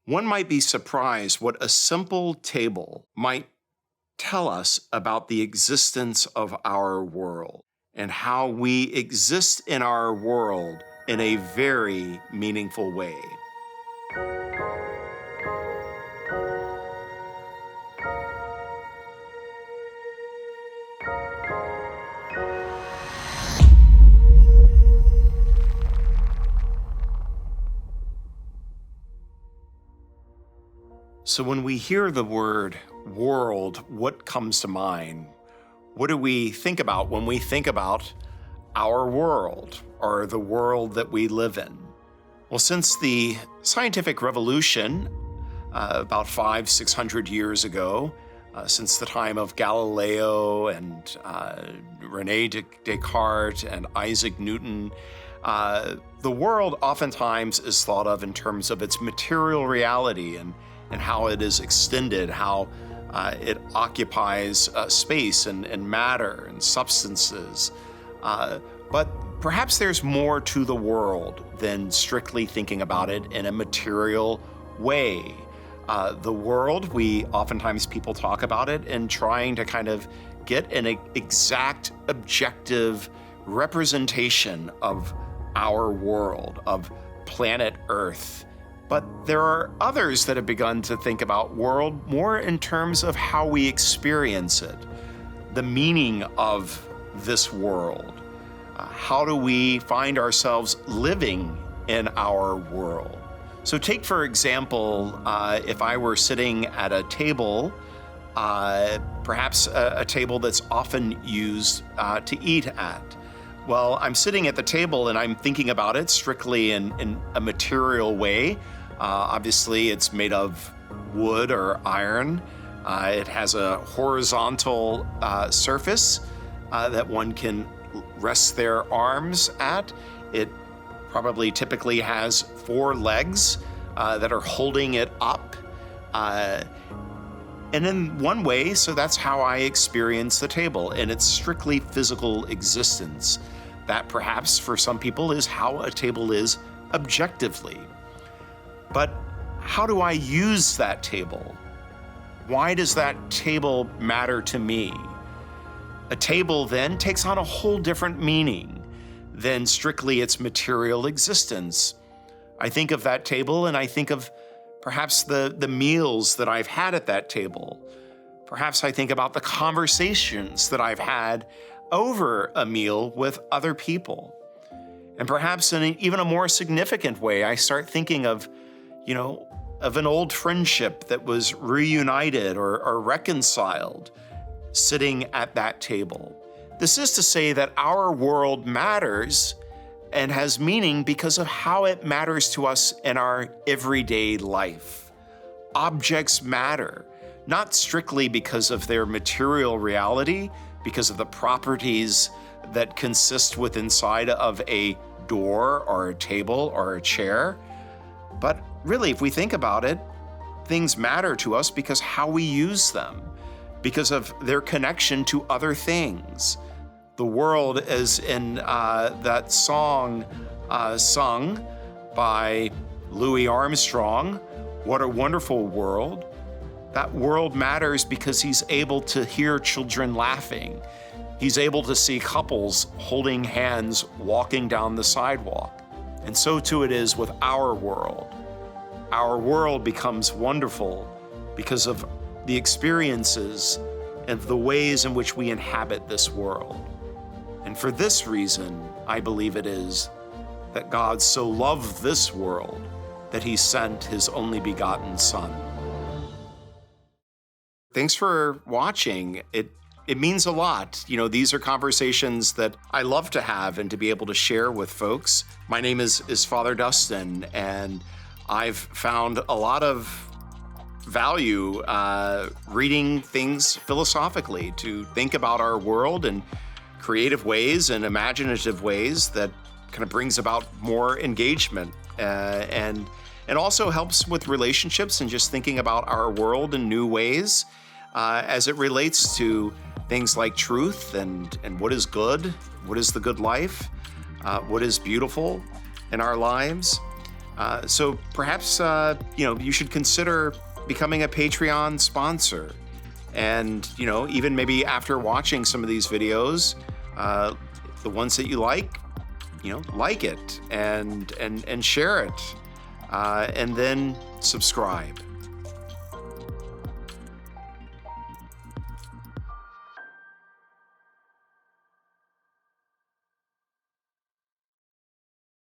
One might be surprised what a simple table might tell us about the existence of our world and how we exist in our world in a very meaningful way. So when we hear the word world, what comes to mind? What do we think about when we think about our world or the world that we live in? Well, since the scientific revolution, about 600 years ago, since the time of Galileo and René Descartes and Isaac Newton, the world oftentimes is thought of in terms of its material reality and how it is extended, how it occupies space and matter and substances. But perhaps there's more to the world than strictly thinking about it in a material way. The world, oftentimes people talk about it in trying to kind of get an exact, objective representation of our world, of planet Earth. But there are others that have begun to think about world more in terms of how we experience it, the meaning of this world. How do we find ourselves living in our world? So take, for example, if I were sitting at a table, perhaps a table that's often used to eat at. Well, I'm sitting at the table and I'm thinking about it strictly in a material way. Obviously, it's made of wood or iron. It has a horizontal surface that one can rest their arms at. It probably typically has 4 legs that are holding it up. And in one way, so that's how I experience the table in its strictly physical existence. That perhaps for some people is how a table is objectively. But how do I use that table? Why does that table matter to me? A table then takes on a whole different meaning than strictly its material existence. I think of that table and I think of perhaps the meals that I've had at that table. Perhaps I think about the conversations that I've had over a meal with other people. And perhaps in even a more significant way, I start thinking of an old friendship that was reunited or reconciled sitting at that table. This is to say that our world matters and has meaning because of how it matters to us in our everyday life. Objects matter, not strictly because of their material reality, because of the properties that consist within inside of a door or a table or a chair, but really, if we think about it, things matter to us because how we use them, because of their connection to other things. The world, as in that song sung by Louis Armstrong, "What a Wonderful World." That world matters because he's able to hear children laughing. He's able to see couples holding hands walking down the sidewalk. And so too it is with our world. Our world becomes wonderful because of the experiences and the ways in which we inhabit this world. And for this reason, I believe it is that God so loved this world that he sent his only begotten Son. Thanks for watching. It means a lot. These are conversations that I love to have and to be able to share with folks. My name is Father Dustin, and I've found a lot of value reading things philosophically to think about our world in creative ways and imaginative ways that kind of brings about more engagement and also helps with relationships and just thinking about our world in new ways as it relates to things like truth and what is good, what is the good life, what is beautiful in our lives. So perhaps, you should consider becoming a Patreon sponsor. And, even maybe after watching some of these videos, the ones that you like it and share it, and then subscribe.